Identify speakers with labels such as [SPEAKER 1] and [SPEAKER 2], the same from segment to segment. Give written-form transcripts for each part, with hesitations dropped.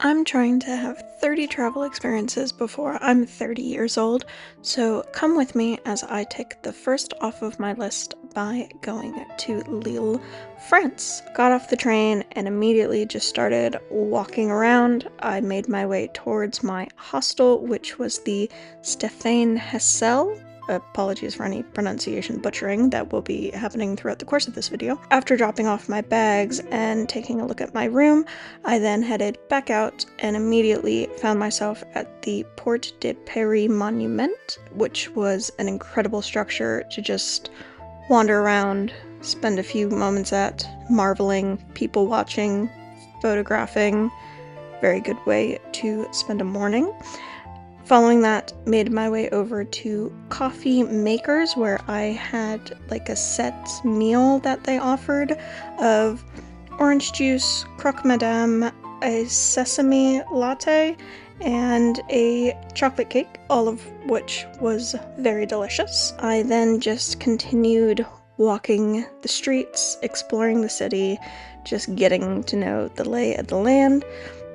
[SPEAKER 1] I'm trying to have 30 travel experiences before I'm 30 years old, so come with me as I tick the first off of my list by going to Lille, France. Got off the train and immediately just started walking around. I made my way towards my hostel, which was the Stéphane Hessel. Apologies for any pronunciation butchering that will be happening throughout the course of this video. After dropping off my bags and taking a look at my room, I then headed back out and immediately found myself at the Porte de Paris Monument, which was an incredible structure to just wander around, spend a few moments at, marveling, people watching, photographing. Very good way to spend a morning. Following that, made my way over to Coffee Makers, where I had like a set meal that they offered of orange juice, croque madame, a sesame latte, and a chocolate cake, all of which was very delicious. I then just continued walking the streets, exploring the city, just getting to know the lay of the land,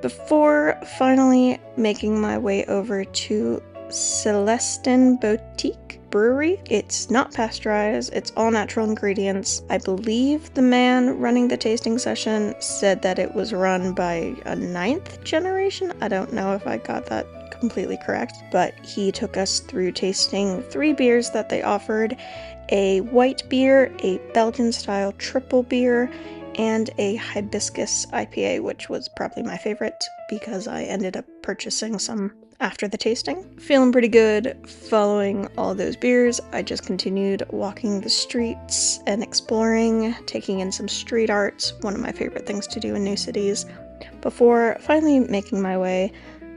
[SPEAKER 1] before finally making my way over to Celestin Boutique Brewery. It's not pasteurized, it's all natural ingredients. I believe the man running the tasting session said that it was run by a 9th generation. I don't know if I got that completely correct, but he took us through tasting 3 beers that they offered: a white beer, a Belgian-style triple beer, and a hibiscus IPA, which was probably my favorite because I ended up purchasing some after the tasting. Feeling pretty good following all those beers. I just continued walking the streets and exploring, taking in some street art, one of my favorite things to do in new cities, before finally making my way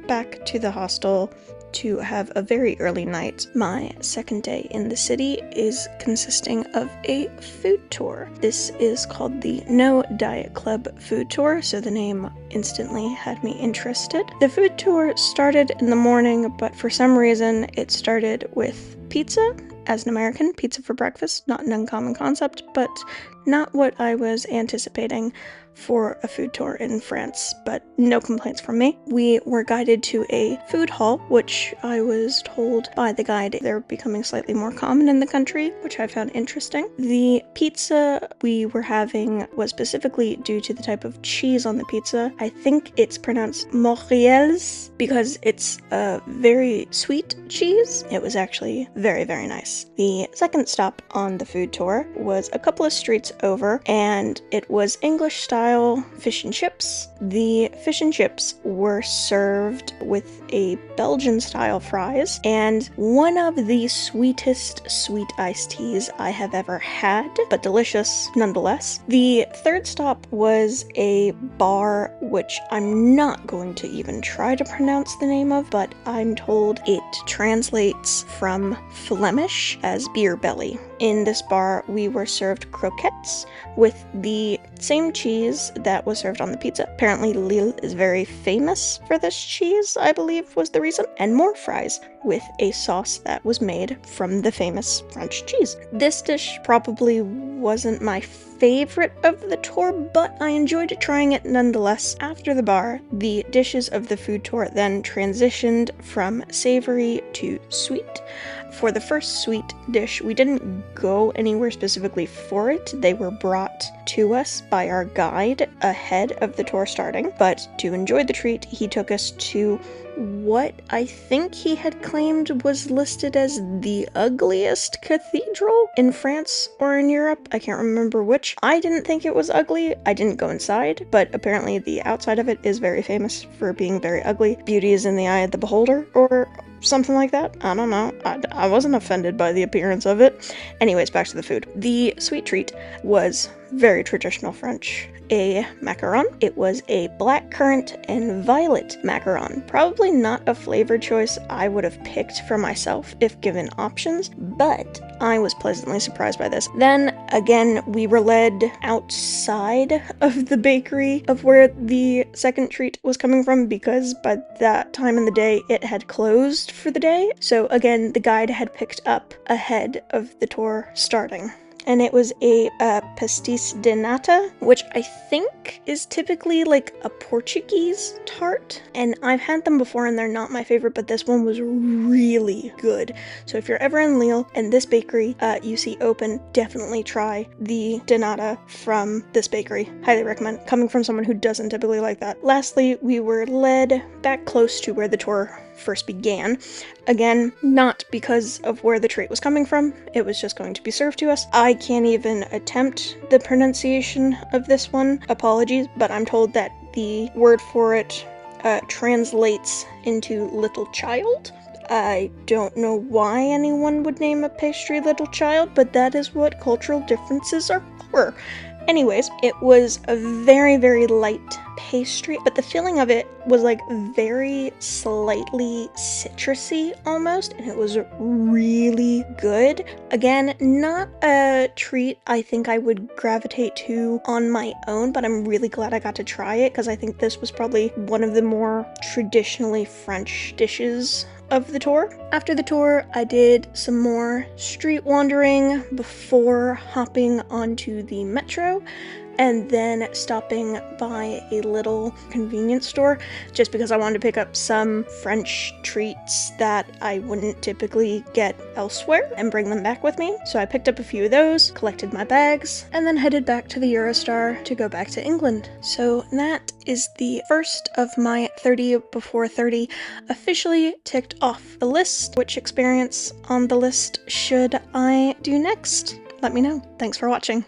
[SPEAKER 1] back to the hostel to have a very early night. My second day in the city is consisting of a food tour. This is called the No Diet Club food tour, so the name instantly had me interested. The food tour started in the morning, but for some reason it started with pizza. As an American, pizza for breakfast, not an uncommon concept, but not what I was anticipating for a food tour in France, but no complaints from me. We were guided to a food hall, which I was told by the guide they're becoming slightly more common in the country, which I found interesting. The pizza we were having was specifically due to the type of cheese on the pizza. I think it's pronounced Montréal's because it's a very sweet cheese. It was actually very, very nice. The second stop on the food tour was a couple of streets over, and it was English-style fish and chips. The fish and chips were served with a Belgian-style fries and one of the sweetest sweet iced teas I have ever had, but delicious nonetheless. The third stop was a bar which I'm not going to even try to pronounce the name of, but I'm told it translates from Flemish as beer belly. In this bar, we were served croquettes with the same cheese that was served on the pizza. Apparently, Lille is very famous for this cheese, I believe was the reason. And more fries with a sauce that was made from the famous French cheese. This dish probably wasn't my favorite of the tour, but I enjoyed trying it nonetheless. After the bar, the dishes of the food tour then transitioned from savory to sweet. For the first sweet dish, we didn't go anywhere specifically for it. They were brought to us by our guide ahead of the tour starting, but to enjoy the treat, he took us to what I think he had claimed was listed as the ugliest cathedral in France or in Europe. I can't remember which. I didn't think it was ugly. I didn't go inside, but apparently the outside of it is very famous for being very ugly. Beauty is in the eye of the beholder, or something like that. I don't know. I wasn't offended by the appearance of it. Anyways, back to the food. The sweet treat was very traditional French. A macaron. It was a blackcurrant and violet macaron. Probably not a flavor choice I would have picked for myself if given options, but I was pleasantly surprised by this. Then, again, we were led outside of the bakery of where the second treat was coming from because by that time in the day, it had closed for the day. So again, the guide had picked up ahead of the tour starting. and it was a pastis de nata, which I think is typically like a Portuguese tart. And I've had them before and they're not my favorite, but this one was really good. So if you're ever in Lille and this bakery you see open, definitely try the de nata from this bakery. Highly recommend, coming from someone who doesn't typically like that. Lastly, we were led back close to where the tour first began. Again, not because of where the treat was coming from, it was just going to be served to us. I can't even attempt the pronunciation of this one, apologies, but I'm told that the word for it translates into little child. I don't know why anyone would name a pastry little child, but that is what cultural differences are for. Anyways, it was a very, very light pastry, but the filling of it was like very slightly citrusy almost, and it was really good. Again, not a treat I think I would gravitate to on my own, but I'm really glad I got to try it because I think this was probably one of the more traditionally French dishes of the tour. After the tour, I did some more street wandering before hopping onto the metro and then stopping by a little convenience store just because I wanted to pick up some French treats that I wouldn't typically get elsewhere and bring them back with me. So I picked up a few of those, collected my bags, and then headed back to the Eurostar to go back to England. So that is the first of my 30 before 30 officially ticked off the list. Which experience on the list should I do next? Let me know. Thanks for watching.